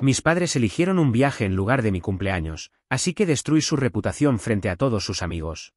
Mis padres eligieron un viaje en lugar de mi cumpleaños, así que destruí su reputación frente a todos sus amigos.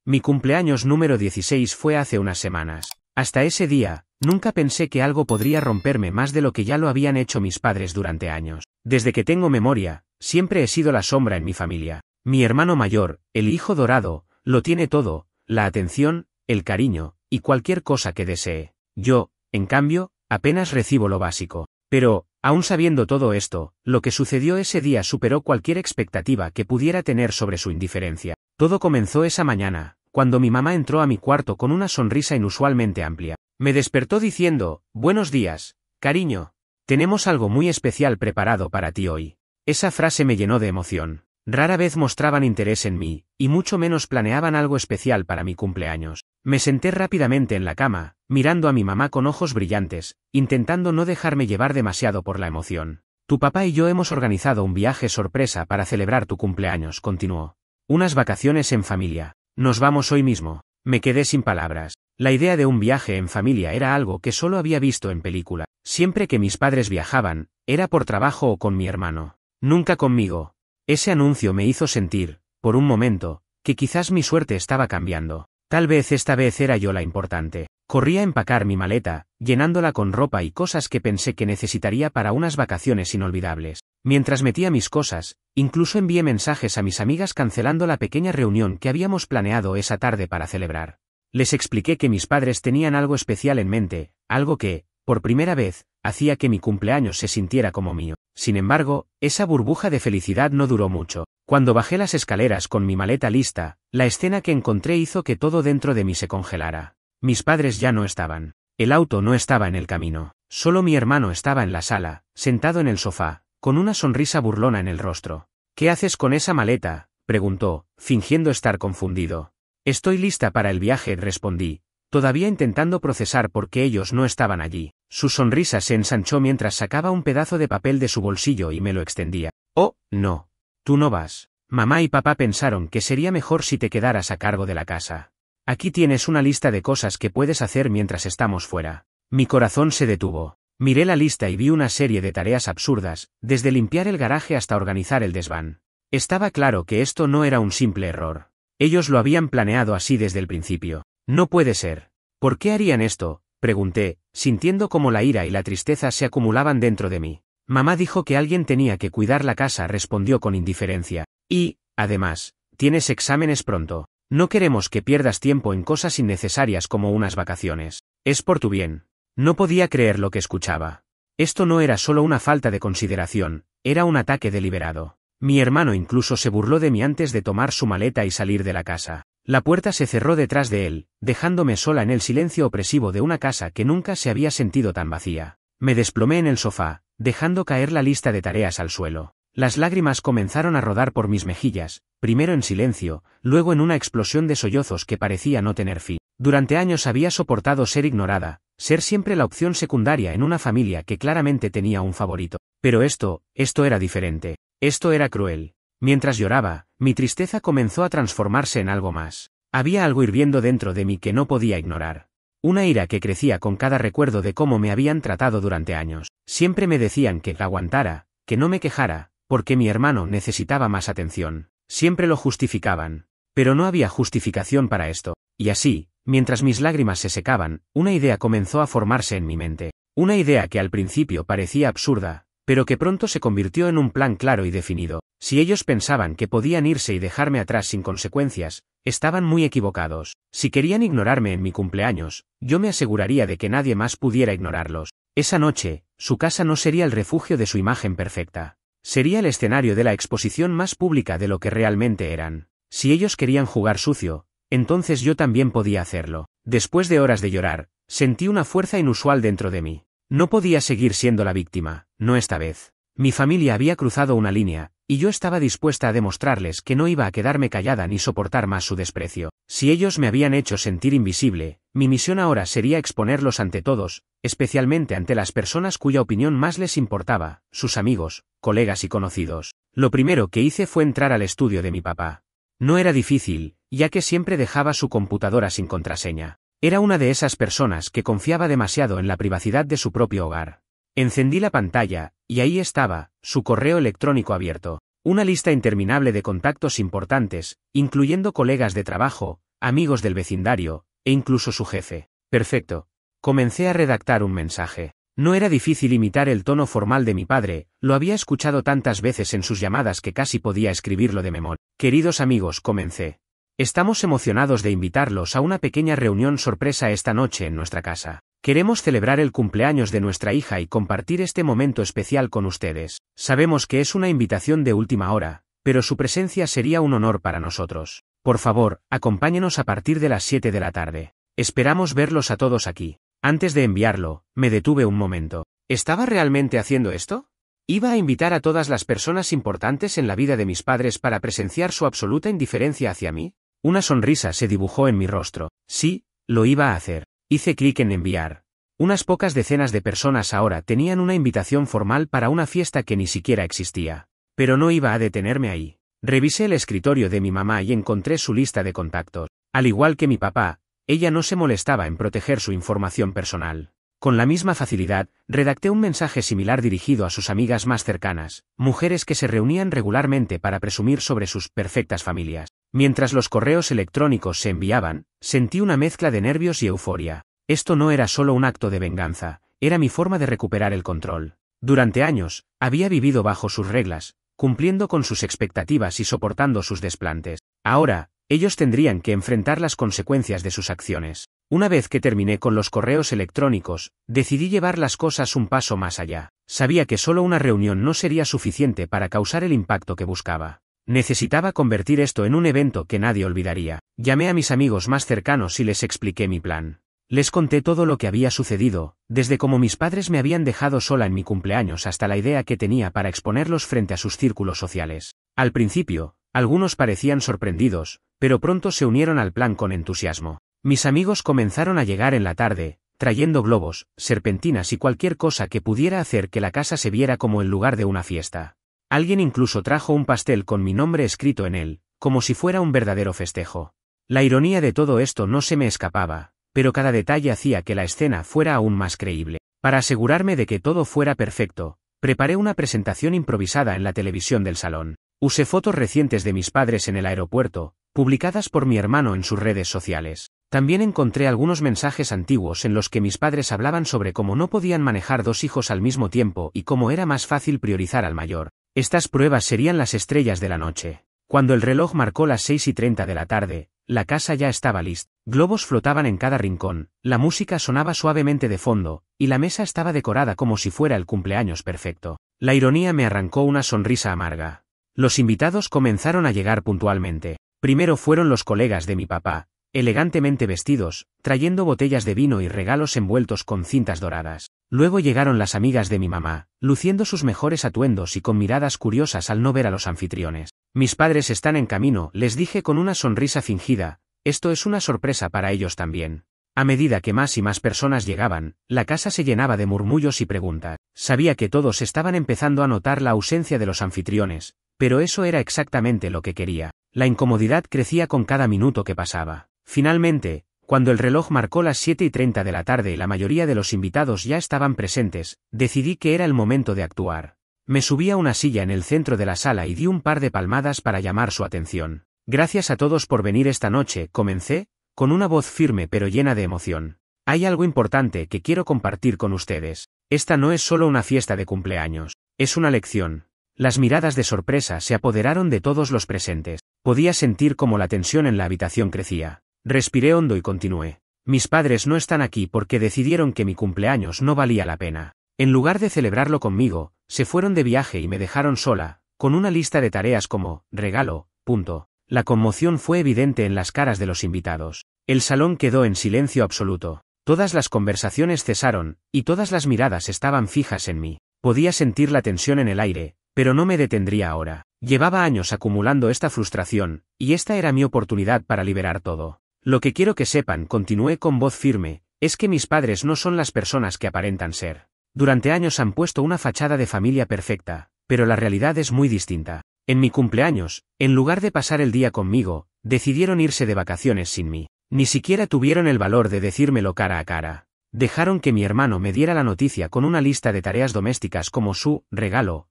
Mi cumpleaños número 16 fue hace unas semanas. Hasta ese día, nunca pensé que algo podría romperme más de lo que ya lo habían hecho mis padres durante años. Desde que tengo memoria, siempre he sido la sombra en mi familia. Mi hermano mayor, el hijo dorado, lo tiene todo, la atención, el cariño, y cualquier cosa que desee. Yo, en cambio, apenas recibo lo básico. Pero, aún sabiendo todo esto, lo que sucedió ese día superó cualquier expectativa que pudiera tener sobre su indiferencia. Todo comenzó esa mañana, cuando mi mamá entró a mi cuarto con una sonrisa inusualmente amplia. Me despertó diciendo, «Buenos días, cariño. Tenemos algo muy especial preparado para ti hoy». Esa frase me llenó de emoción. Rara vez mostraban interés en mí, y mucho menos planeaban algo especial para mi cumpleaños. Me senté rápidamente en la cama, mirando a mi mamá con ojos brillantes, intentando no dejarme llevar demasiado por la emoción. «Tu papá y yo hemos organizado un viaje sorpresa para celebrar tu cumpleaños», continuó. «Unas vacaciones en familia. Nos vamos hoy mismo». Me quedé sin palabras. La idea de un viaje en familia era algo que solo había visto en película. Siempre que mis padres viajaban, era por trabajo o con mi hermano. Nunca conmigo. Ese anuncio me hizo sentir, por un momento, que quizás mi suerte estaba cambiando. Tal vez esta vez era yo la importante. Corrí a empacar mi maleta, llenándola con ropa y cosas que pensé que necesitaría para unas vacaciones inolvidables. Mientras metía mis cosas, incluso envié mensajes a mis amigas cancelando la pequeña reunión que habíamos planeado esa tarde para celebrar. Les expliqué que mis padres tenían algo especial en mente, algo que, por primera vez, hacía que mi cumpleaños se sintiera como mío. Sin embargo, esa burbuja de felicidad no duró mucho. Cuando bajé las escaleras con mi maleta lista, la escena que encontré hizo que todo dentro de mí se congelara. Mis padres ya no estaban. El auto no estaba en el camino. Solo mi hermano estaba en la sala, sentado en el sofá, con una sonrisa burlona en el rostro. «¿Qué haces con esa maleta?», preguntó, fingiendo estar confundido. «Estoy lista para el viaje», respondí, todavía intentando procesar por qué ellos no estaban allí. Su sonrisa se ensanchó mientras sacaba un pedazo de papel de su bolsillo y me lo extendía. «Oh, no. Tú no vas. Mamá y papá pensaron que sería mejor si te quedaras a cargo de la casa. Aquí tienes una lista de cosas que puedes hacer mientras estamos fuera». Mi corazón se detuvo. Miré la lista y vi una serie de tareas absurdas, desde limpiar el garaje hasta organizar el desván. Estaba claro que esto no era un simple error. Ellos lo habían planeado así desde el principio. «No puede ser. ¿Por qué harían esto?», pregunté, sintiendo como la ira y la tristeza se acumulaban dentro de mí. «Mamá dijo que alguien tenía que cuidar la casa», respondió con indiferencia. «Y, además, tienes exámenes pronto. No queremos que pierdas tiempo en cosas innecesarias como unas vacaciones. Es por tu bien». No podía creer lo que escuchaba. Esto no era solo una falta de consideración, era un ataque deliberado. Mi hermano incluso se burló de mí antes de tomar su maleta y salir de la casa. La puerta se cerró detrás de él, dejándome sola en el silencio opresivo de una casa que nunca se había sentido tan vacía. Me desplomé en el sofá, dejando caer la lista de tareas al suelo. Las lágrimas comenzaron a rodar por mis mejillas, primero en silencio, luego en una explosión de sollozos que parecía no tener fin. Durante años había soportado ser ignorada, ser siempre la opción secundaria en una familia que claramente tenía un favorito. Pero esto era diferente. Esto era cruel. Mientras lloraba, mi tristeza comenzó a transformarse en algo más. Había algo hirviendo dentro de mí que no podía ignorar. Una ira que crecía con cada recuerdo de cómo me habían tratado durante años. Siempre me decían que aguantara, que no me quejara, porque mi hermano necesitaba más atención. Siempre lo justificaban. Pero no había justificación para esto. Y así, mientras mis lágrimas se secaban, una idea comenzó a formarse en mi mente. Una idea que al principio parecía absurda, pero que pronto se convirtió en un plan claro y definido. Si ellos pensaban que podían irse y dejarme atrás sin consecuencias, estaban muy equivocados. Si querían ignorarme en mi cumpleaños, yo me aseguraría de que nadie más pudiera ignorarlos. Esa noche, su casa no sería el refugio de su imagen perfecta. Sería el escenario de la exposición más pública de lo que realmente eran. Si ellos querían jugar sucio, entonces yo también podía hacerlo. Después de horas de llorar, sentí una fuerza inusual dentro de mí. No podía seguir siendo la víctima, no esta vez. Mi familia había cruzado una línea, y yo estaba dispuesta a demostrarles que no iba a quedarme callada ni soportar más su desprecio. Si ellos me habían hecho sentir invisible, mi misión ahora sería exponerlos ante todos, especialmente ante las personas cuya opinión más les importaba, sus amigos, colegas y conocidos. Lo primero que hice fue entrar al estudio de mi papá. No era difícil, ya que siempre dejaba su computadora sin contraseña. Era una de esas personas que confiaba demasiado en la privacidad de su propio hogar. Encendí la pantalla, y ahí estaba, su correo electrónico abierto. Una lista interminable de contactos importantes, incluyendo colegas de trabajo, amigos del vecindario, e incluso su jefe. Perfecto. Comencé a redactar un mensaje. No era difícil imitar el tono formal de mi padre, lo había escuchado tantas veces en sus llamadas que casi podía escribirlo de memoria. Queridos amigos, comencé. Estamos emocionados de invitarlos a una pequeña reunión sorpresa esta noche en nuestra casa. Queremos celebrar el cumpleaños de nuestra hija y compartir este momento especial con ustedes. Sabemos que es una invitación de última hora, pero su presencia sería un honor para nosotros. Por favor, acompáñenos a partir de las 7 de la tarde. Esperamos verlos a todos aquí. Antes de enviarlo, me detuve un momento. ¿Estaba realmente haciendo esto? ¿Iba a invitar a todas las personas importantes en la vida de mis padres para presenciar su absoluta indiferencia hacia mí? Una sonrisa se dibujó en mi rostro. Sí, lo iba a hacer. Hice clic en enviar. Unas pocas decenas de personas ahora tenían una invitación formal para una fiesta que ni siquiera existía. Pero no iba a detenerme ahí. Revisé el escritorio de mi mamá y encontré su lista de contactos. Al igual que mi papá, ella no se molestaba en proteger su información personal. Con la misma facilidad, redacté un mensaje similar dirigido a sus amigas más cercanas, mujeres que se reunían regularmente para presumir sobre sus perfectas familias. Mientras los correos electrónicos se enviaban, sentí una mezcla de nervios y euforia. Esto no era solo un acto de venganza, era mi forma de recuperar el control. Durante años, había vivido bajo sus reglas, cumpliendo con sus expectativas y soportando sus desplantes. Ahora, ellos tendrían que enfrentar las consecuencias de sus acciones. Una vez que terminé con los correos electrónicos, decidí llevar las cosas un paso más allá. Sabía que solo una reunión no sería suficiente para causar el impacto que buscaba. Necesitaba convertir esto en un evento que nadie olvidaría. Llamé a mis amigos más cercanos y les expliqué mi plan. Les conté todo lo que había sucedido, desde cómo mis padres me habían dejado sola en mi cumpleaños hasta la idea que tenía para exponerlos frente a sus círculos sociales. Al principio, algunos parecían sorprendidos, pero pronto se unieron al plan con entusiasmo. Mis amigos comenzaron a llegar en la tarde, trayendo globos, serpentinas y cualquier cosa que pudiera hacer que la casa se viera como el lugar de una fiesta. Alguien incluso trajo un pastel con mi nombre escrito en él, como si fuera un verdadero festejo. La ironía de todo esto no se me escapaba, pero cada detalle hacía que la escena fuera aún más creíble. Para asegurarme de que todo fuera perfecto, preparé una presentación improvisada en la televisión del salón. Usé fotos recientes de mis padres en el aeropuerto, publicadas por mi hermano en sus redes sociales. También encontré algunos mensajes antiguos en los que mis padres hablaban sobre cómo no podían manejar dos hijos al mismo tiempo y cómo era más fácil priorizar al mayor. Estas pruebas serían las estrellas de la noche. Cuando el reloj marcó las 6:30 de la tarde, la casa ya estaba lista. Globos flotaban en cada rincón, la música sonaba suavemente de fondo, y la mesa estaba decorada como si fuera el cumpleaños perfecto. La ironía me arrancó una sonrisa amarga. Los invitados comenzaron a llegar puntualmente. Primero fueron los colegas de mi papá, elegantemente vestidos, trayendo botellas de vino y regalos envueltos con cintas doradas. Luego llegaron las amigas de mi mamá, luciendo sus mejores atuendos y con miradas curiosas al no ver a los anfitriones. Mis padres están en camino, les dije con una sonrisa fingida, esto es una sorpresa para ellos también. A medida que más y más personas llegaban, la casa se llenaba de murmullos y preguntas. Sabía que todos estaban empezando a notar la ausencia de los anfitriones, pero eso era exactamente lo que quería. La incomodidad crecía con cada minuto que pasaba. Finalmente, cuando el reloj marcó las 7:30 de la tarde y la mayoría de los invitados ya estaban presentes, decidí que era el momento de actuar. Me subí a una silla en el centro de la sala y di un par de palmadas para llamar su atención. Gracias a todos por venir esta noche, comencé, con una voz firme pero llena de emoción. Hay algo importante que quiero compartir con ustedes. Esta no es solo una fiesta de cumpleaños, es una lección. Las miradas de sorpresa se apoderaron de todos los presentes. Podía sentir cómo la tensión en la habitación crecía. Respiré hondo y continué. Mis padres no están aquí porque decidieron que mi cumpleaños no valía la pena. En lugar de celebrarlo conmigo, se fueron de viaje y me dejaron sola, con una lista de tareas como, regalo, punto. La conmoción fue evidente en las caras de los invitados. El salón quedó en silencio absoluto. Todas las conversaciones cesaron, y todas las miradas estaban fijas en mí. Podía sentir la tensión en el aire, pero no me detendría ahora. Llevaba años acumulando esta frustración, y esta era mi oportunidad para liberar todo. Lo que quiero que sepan, continué con voz firme, es que mis padres no son las personas que aparentan ser. Durante años han puesto una fachada de familia perfecta, pero la realidad es muy distinta. En mi cumpleaños, en lugar de pasar el día conmigo, decidieron irse de vacaciones sin mí. Ni siquiera tuvieron el valor de decírmelo cara a cara. Dejaron que mi hermano me diera la noticia con una lista de tareas domésticas como su regalo.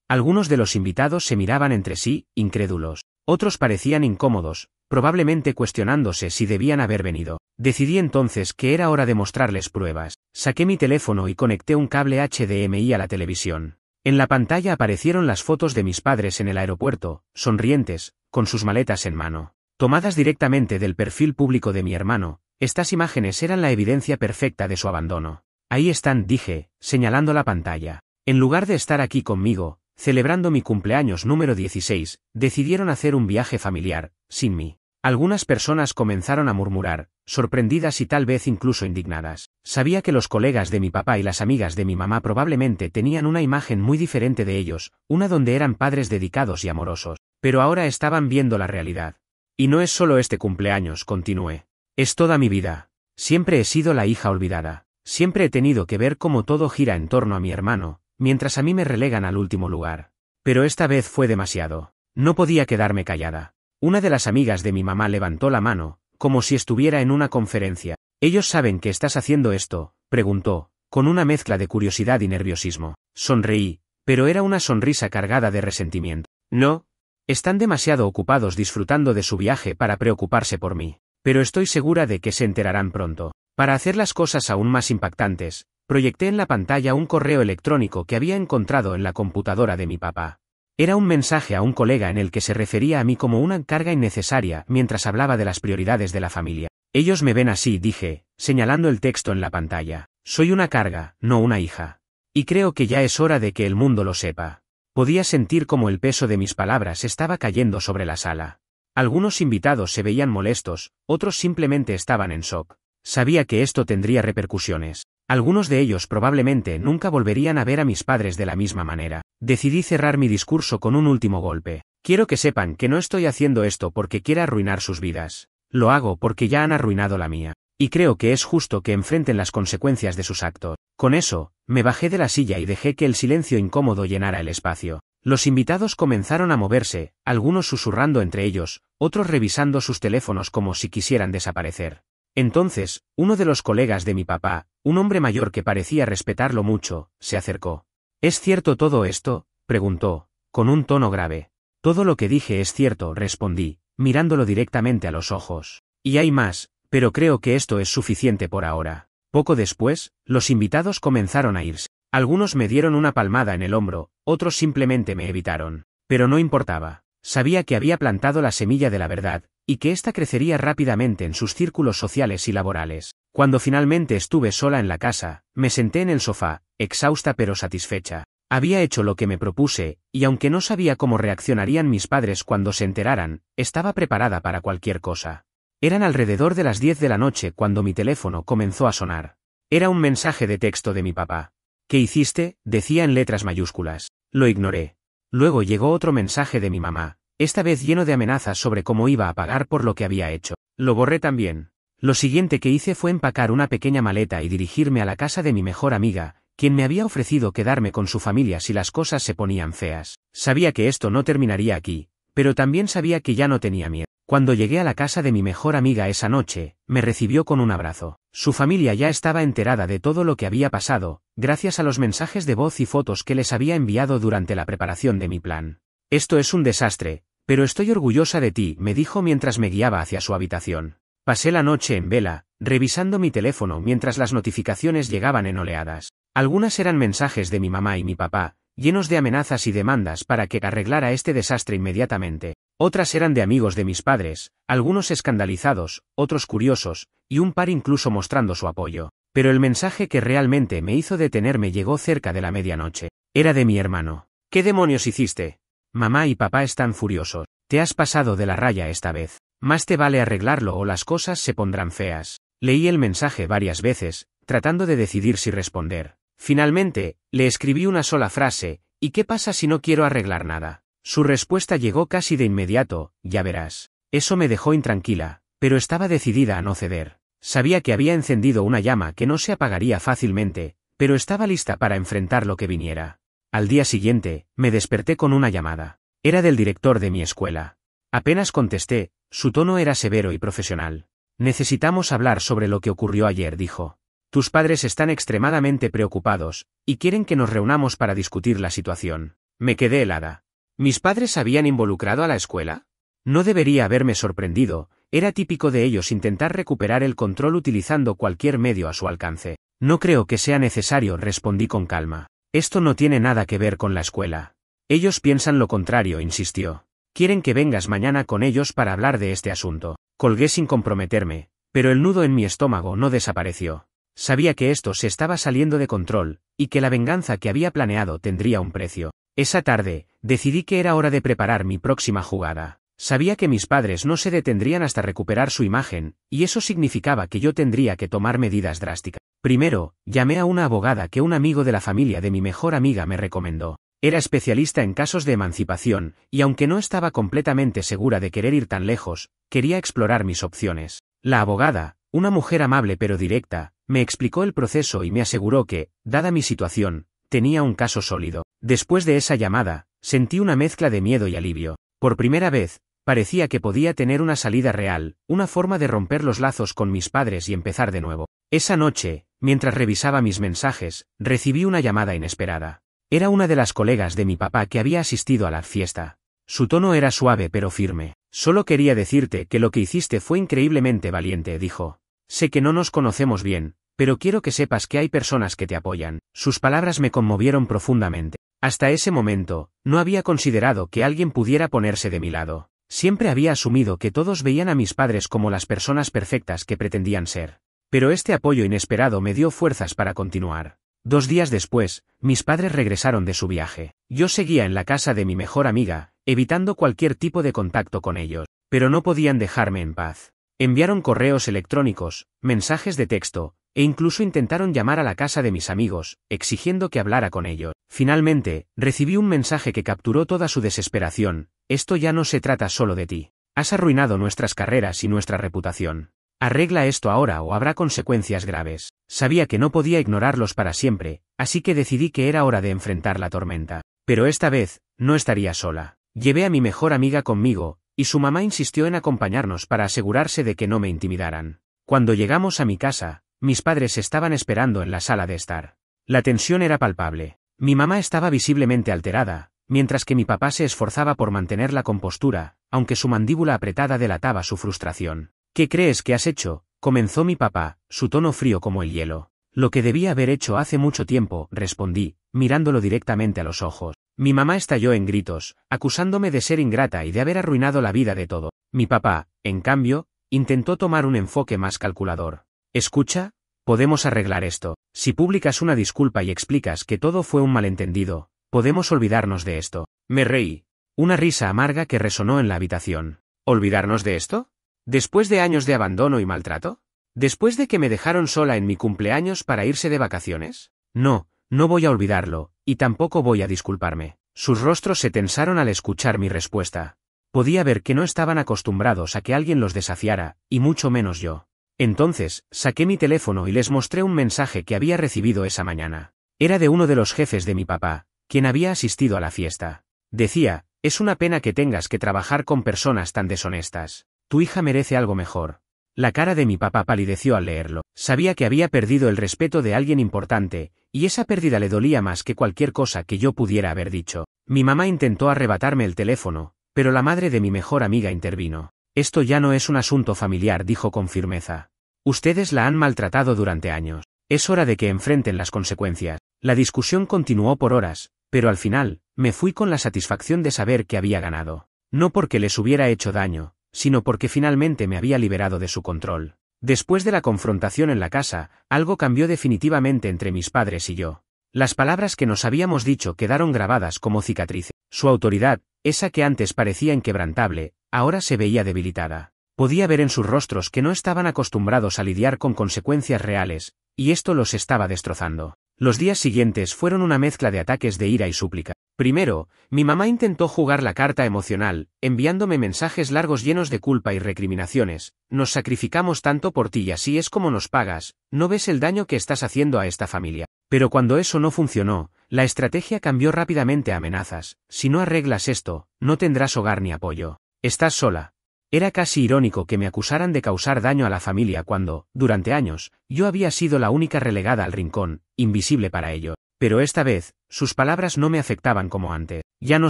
Algunos de los invitados se miraban entre sí, incrédulos. Otros parecían incómodos, probablemente cuestionándose si debían haber venido. Decidí entonces que era hora de mostrarles pruebas. Saqué mi teléfono y conecté un cable HDMI a la televisión. En la pantalla aparecieron las fotos de mis padres en el aeropuerto, sonrientes, con sus maletas en mano. Tomadas directamente del perfil público de mi hermano, estas imágenes eran la evidencia perfecta de su abandono. Ahí están, dije, señalando la pantalla. En lugar de estar aquí conmigo, celebrando mi cumpleaños número 16, decidieron hacer un viaje familiar, sin mí. Algunas personas comenzaron a murmurar, sorprendidas y tal vez incluso indignadas. Sabía que los colegas de mi papá y las amigas de mi mamá probablemente tenían una imagen muy diferente de ellos, una donde eran padres dedicados y amorosos, pero ahora estaban viendo la realidad. Y no es solo este cumpleaños, continué. Es toda mi vida. Siempre he sido la hija olvidada. Siempre he tenido que ver cómo todo gira en torno a mi hermano, mientras a mí me relegan al último lugar. Pero esta vez fue demasiado. No podía quedarme callada. Una de las amigas de mi mamá levantó la mano, como si estuviera en una conferencia. ¿Ellos saben que estás haciendo esto?, preguntó, con una mezcla de curiosidad y nerviosismo. Sonreí, pero era una sonrisa cargada de resentimiento. No. Están demasiado ocupados disfrutando de su viaje para preocuparse por mí. Pero estoy segura de que se enterarán pronto. Para hacer las cosas aún más impactantes, proyecté en la pantalla un correo electrónico que había encontrado en la computadora de mi papá. Era un mensaje a un colega en el que se refería a mí como una carga innecesaria mientras hablaba de las prioridades de la familia. Ellos me ven así, dije, señalando el texto en la pantalla. Soy una carga, no una hija. Y creo que ya es hora de que el mundo lo sepa. Podía sentir cómo el peso de mis palabras estaba cayendo sobre la sala. Algunos invitados se veían molestos, otros simplemente estaban en shock. Sabía que esto tendría repercusiones. Algunos de ellos probablemente nunca volverían a ver a mis padres de la misma manera. Decidí cerrar mi discurso con un último golpe. Quiero que sepan que no estoy haciendo esto porque quiera arruinar sus vidas. Lo hago porque ya han arruinado la mía. Y creo que es justo que enfrenten las consecuencias de sus actos. Con eso, me bajé de la silla y dejé que el silencio incómodo llenara el espacio. Los invitados comenzaron a moverse, algunos susurrando entre ellos, otros revisando sus teléfonos como si quisieran desaparecer. Entonces, uno de los colegas de mi papá, un hombre mayor que parecía respetarlo mucho, se acercó. ¿Es cierto todo esto?, preguntó, con un tono grave. Todo lo que dije es cierto, respondí, mirándolo directamente a los ojos. Y hay más, pero creo que esto es suficiente por ahora. Poco después, los invitados comenzaron a irse. Algunos me dieron una palmada en el hombro, otros simplemente me evitaron. Pero no importaba. Sabía que había plantado la semilla de la verdad, y que ésta crecería rápidamente en sus círculos sociales y laborales. Cuando finalmente estuve sola en la casa, me senté en el sofá, exhausta pero satisfecha. Había hecho lo que me propuse, y aunque no sabía cómo reaccionarían mis padres cuando se enteraran, estaba preparada para cualquier cosa. Eran alrededor de las 10 de la noche cuando mi teléfono comenzó a sonar. Era un mensaje de texto de mi papá. ¿Qué hiciste?, decía en letras mayúsculas. Lo ignoré. Luego llegó otro mensaje de mi mamá, esta vez lleno de amenazas sobre cómo iba a pagar por lo que había hecho. Lo borré también. Lo siguiente que hice fue empacar una pequeña maleta y dirigirme a la casa de mi mejor amiga, quien me había ofrecido quedarme con su familia si las cosas se ponían feas. Sabía que esto no terminaría aquí, pero también sabía que ya no tenía miedo. Cuando llegué a la casa de mi mejor amiga esa noche, me recibió con un abrazo. Su familia ya estaba enterada de todo lo que había pasado, gracias a los mensajes de voz y fotos que les había enviado durante la preparación de mi plan. Esto es un desastre, pero estoy orgullosa de ti, me dijo mientras me guiaba hacia su habitación. Pasé la noche en vela, revisando mi teléfono mientras las notificaciones llegaban en oleadas. Algunas eran mensajes de mi mamá y mi papá, llenos de amenazas y demandas para que arreglara este desastre inmediatamente. Otras eran de amigos de mis padres, algunos escandalizados, otros curiosos, y un par incluso mostrando su apoyo. Pero el mensaje que realmente me hizo detenerme llegó cerca de la medianoche. Era de mi hermano. ¿Qué demonios hiciste? Mamá y papá están furiosos. Te has pasado de la raya esta vez. Más te vale arreglarlo o las cosas se pondrán feas. Leí el mensaje varias veces, tratando de decidir si responder. Finalmente, le escribí una sola frase, ¿y qué pasa si no quiero arreglar nada? Su respuesta llegó casi de inmediato, ya verás. Eso me dejó intranquila, pero estaba decidida a no ceder. Sabía que había encendido una llama que no se apagaría fácilmente, pero estaba lista para enfrentar lo que viniera. Al día siguiente, me desperté con una llamada. Era del director de mi escuela. Apenas contesté, su tono era severo y profesional. Necesitamos hablar sobre lo que ocurrió ayer, dijo. Tus padres están extremadamente preocupados, y quieren que nos reunamos para discutir la situación. Me quedé helada. ¿Mis padres habían involucrado a la escuela? No debería haberme sorprendido, era típico de ellos intentar recuperar el control utilizando cualquier medio a su alcance. No creo que sea necesario, respondí con calma. Esto no tiene nada que ver con la escuela. Ellos piensan lo contrario, insistió. Quieren que vengas mañana con ellos para hablar de este asunto. Colgué sin comprometerme, pero el nudo en mi estómago no desapareció. Sabía que esto se estaba saliendo de control, y que la venganza que había planeado tendría un precio. Esa tarde, decidí que era hora de preparar mi próxima jugada. Sabía que mis padres no se detendrían hasta recuperar su imagen, y eso significaba que yo tendría que tomar medidas drásticas. Primero, llamé a una abogada que un amigo de la familia de mi mejor amiga me recomendó. Era especialista en casos de emancipación, y aunque no estaba completamente segura de querer ir tan lejos, quería explorar mis opciones. La abogada, una mujer amable pero directa, me explicó el proceso y me aseguró que, dada mi situación, tenía un caso sólido. Después de esa llamada, sentí una mezcla de miedo y alivio. Por primera vez, parecía que podía tener una salida real, una forma de romper los lazos con mis padres y empezar de nuevo. Esa noche, mientras revisaba mis mensajes, recibí una llamada inesperada. Era una de las colegas de mi papá que había asistido a la fiesta. Su tono era suave pero firme. Solo quería decirte que lo que hiciste fue increíblemente valiente, dijo. Sé que no nos conocemos bien, pero quiero que sepas que hay personas que te apoyan. Sus palabras me conmovieron profundamente. Hasta ese momento, no había considerado que alguien pudiera ponerse de mi lado. Siempre había asumido que todos veían a mis padres como las personas perfectas que pretendían ser. Pero este apoyo inesperado me dio fuerzas para continuar. 2 días después, mis padres regresaron de su viaje. Yo seguía en la casa de mi mejor amiga, evitando cualquier tipo de contacto con ellos, pero no podían dejarme en paz. Enviaron correos electrónicos, mensajes de texto, e incluso intentaron llamar a la casa de mis amigos, exigiendo que hablara con ellos. Finalmente, recibí un mensaje que capturó toda su desesperación. Esto ya no se trata solo de ti. Has arruinado nuestras carreras y nuestra reputación. Arregla esto ahora o habrá consecuencias graves. Sabía que no podía ignorarlos para siempre, así que decidí que era hora de enfrentar la tormenta. Pero esta vez, no estaría sola. Llevé a mi mejor amiga conmigo, y su mamá insistió en acompañarnos para asegurarse de que no me intimidaran. Cuando llegamos a mi casa, mis padres estaban esperando en la sala de estar. La tensión era palpable. Mi mamá estaba visiblemente alterada, mientras que mi papá se esforzaba por mantener la compostura, aunque su mandíbula apretada delataba su frustración. ¿Qué crees que has hecho?, comenzó mi papá, su tono frío como el hielo. Lo que debía haber hecho hace mucho tiempo, respondí, mirándolo directamente a los ojos. Mi mamá estalló en gritos, acusándome de ser ingrata y de haber arruinado la vida de todo. Mi papá, en cambio, intentó tomar un enfoque más calculador. Escucha, podemos arreglar esto. Si publicas una disculpa y explicas que todo fue un malentendido, podemos olvidarnos de esto. Me reí. Una risa amarga que resonó en la habitación. ¿Olvidarnos de esto? ¿Después de años de abandono y maltrato? ¿Después de que me dejaron sola en mi cumpleaños para irse de vacaciones? No, no voy a olvidarlo, y tampoco voy a disculparme. Sus rostros se tensaron al escuchar mi respuesta. Podía ver que no estaban acostumbrados a que alguien los desafiara, y mucho menos yo. Entonces, saqué mi teléfono y les mostré un mensaje que había recibido esa mañana. Era de uno de los jefes de mi papá, quien había asistido a la fiesta. Decía, es una pena que tengas que trabajar con personas tan deshonestas. Tu hija merece algo mejor. La cara de mi papá palideció al leerlo. Sabía que había perdido el respeto de alguien importante, y esa pérdida le dolía más que cualquier cosa que yo pudiera haber dicho. Mi mamá intentó arrebatarme el teléfono, pero la madre de mi mejor amiga intervino. Esto ya no es un asunto familiar, dijo con firmeza. Ustedes la han maltratado durante años. Es hora de que enfrenten las consecuencias. La discusión continuó por horas, pero al final, me fui con la satisfacción de saber que había ganado. No porque les hubiera hecho daño, sino porque finalmente me había liberado de su control. Después de la confrontación en la casa, algo cambió definitivamente entre mis padres y yo. Las palabras que nos habíamos dicho quedaron grabadas como cicatrices. Su autoridad, esa que antes parecía inquebrantable, ahora se veía debilitada. Podía ver en sus rostros que no estaban acostumbrados a lidiar con consecuencias reales, y esto los estaba destrozando. Los días siguientes fueron una mezcla de ataques de ira y súplica. Primero, mi mamá intentó jugar la carta emocional, enviándome mensajes largos llenos de culpa y recriminaciones. Nos sacrificamos tanto por ti y así es como nos pagas, ¿no ves el daño que estás haciendo a esta familia? Pero cuando eso no funcionó, la estrategia cambió rápidamente a amenazas. Si no arreglas esto, no tendrás hogar ni apoyo. Estás sola. Era casi irónico que me acusaran de causar daño a la familia cuando, durante años, yo había sido la única relegada al rincón, invisible para ellos. Pero esta vez, sus palabras no me afectaban como antes. Ya no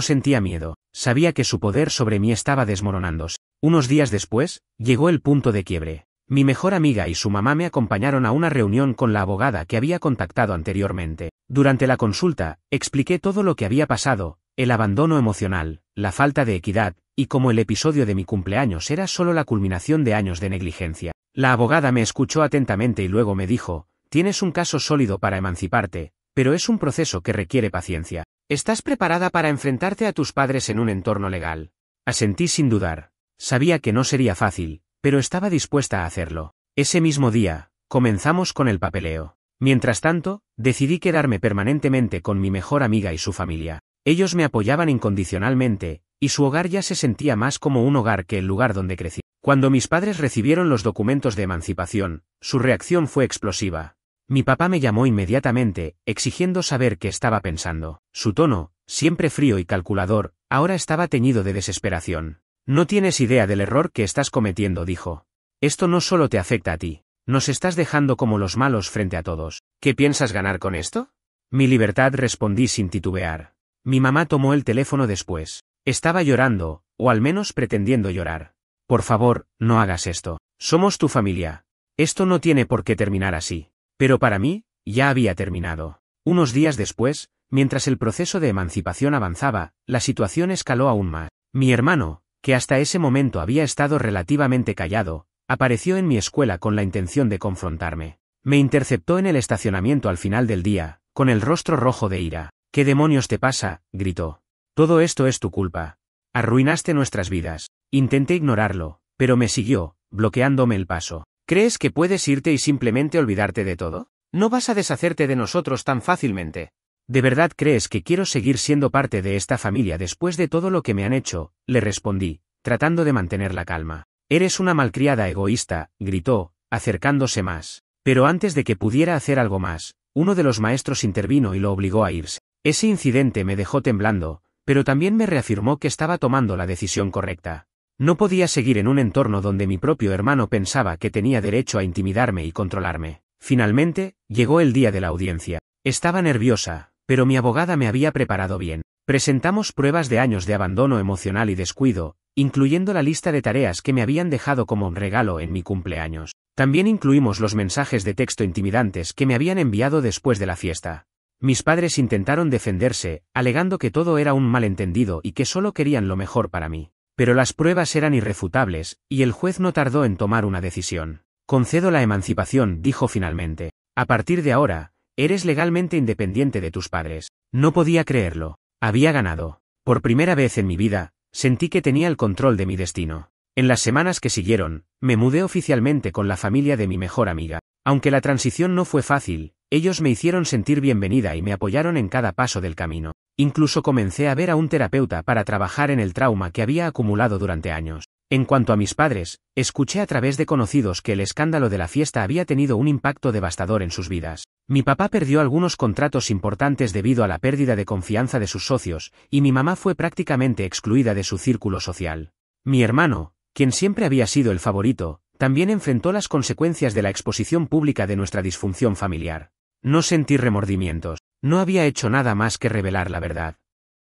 sentía miedo, sabía que su poder sobre mí estaba desmoronándose. Unos días después, llegó el punto de quiebre. Mi mejor amiga y su mamá me acompañaron a una reunión con la abogada que había contactado anteriormente. Durante la consulta, expliqué todo lo que había pasado, el abandono emocional, la falta de equidad, y cómo el episodio de mi cumpleaños era solo la culminación de años de negligencia. La abogada me escuchó atentamente y luego me dijo: tienes un caso sólido para emanciparte, pero es un proceso que requiere paciencia. ¿Estás preparada para enfrentarte a tus padres en un entorno legal? Asentí sin dudar. Sabía que no sería fácil, pero estaba dispuesta a hacerlo. Ese mismo día, comenzamos con el papeleo. Mientras tanto, decidí quedarme permanentemente con mi mejor amiga y su familia. Ellos me apoyaban incondicionalmente, y su hogar ya se sentía más como un hogar que el lugar donde crecí. Cuando mis padres recibieron los documentos de emancipación, su reacción fue explosiva. Mi papá me llamó inmediatamente, exigiendo saber qué estaba pensando. Su tono, siempre frío y calculador, ahora estaba teñido de desesperación. No tienes idea del error que estás cometiendo, dijo. Esto no solo te afecta a ti. Nos estás dejando como los malos frente a todos. ¿Qué piensas ganar con esto? Mi libertad, respondí sin titubear. Mi mamá tomó el teléfono después. Estaba llorando, o al menos pretendiendo llorar. Por favor, no hagas esto. Somos tu familia. Esto no tiene por qué terminar así. Pero para mí, ya había terminado. Unos días después, mientras el proceso de emancipación avanzaba, la situación escaló aún más. Mi hermano, que hasta ese momento había estado relativamente callado, apareció en mi escuela con la intención de confrontarme. Me interceptó en el estacionamiento al final del día, con el rostro rojo de ira. ¿Qué demonios te pasa?, gritó. Todo esto es tu culpa. Arruinaste nuestras vidas. Intenté ignorarlo, pero me siguió, bloqueándome el paso. ¿Crees que puedes irte y simplemente olvidarte de todo? No vas a deshacerte de nosotros tan fácilmente. ¿De verdad crees que quiero seguir siendo parte de esta familia después de todo lo que me han hecho?, le respondí, tratando de mantener la calma. Eres una malcriada egoísta, gritó, acercándose más. Pero antes de que pudiera hacer algo más, uno de los maestros intervino y lo obligó a irse. Ese incidente me dejó temblando, pero también me reafirmó que estaba tomando la decisión correcta. No podía seguir en un entorno donde mi propio hermano pensaba que tenía derecho a intimidarme y controlarme. Finalmente, llegó el día de la audiencia. Estaba nerviosa, pero mi abogada me había preparado bien. Presentamos pruebas de años de abandono emocional y descuido, incluyendo la lista de tareas que me habían dejado como un regalo en mi cumpleaños. También incluimos los mensajes de texto intimidantes que me habían enviado después de la fiesta. Mis padres intentaron defenderse, alegando que todo era un malentendido y que solo querían lo mejor para mí. Pero las pruebas eran irrefutables, y el juez no tardó en tomar una decisión. Concedo la emancipación, dijo finalmente. A partir de ahora, eres legalmente independiente de tus padres. No podía creerlo. Había ganado. Por primera vez en mi vida, sentí que tenía el control de mi destino. En las semanas que siguieron, me mudé oficialmente con la familia de mi mejor amiga. Aunque la transición no fue fácil, ellos me hicieron sentir bienvenida y me apoyaron en cada paso del camino. Incluso comencé a ver a un terapeuta para trabajar en el trauma que había acumulado durante años. En cuanto a mis padres, escuché a través de conocidos que el escándalo de la fiesta había tenido un impacto devastador en sus vidas. Mi papá perdió algunos contratos importantes debido a la pérdida de confianza de sus socios, y mi mamá fue prácticamente excluida de su círculo social. Mi hermano, quien siempre había sido el favorito, también enfrentó las consecuencias de la exposición pública de nuestra disfunción familiar. No sentí remordimientos. No había hecho nada más que revelar la verdad.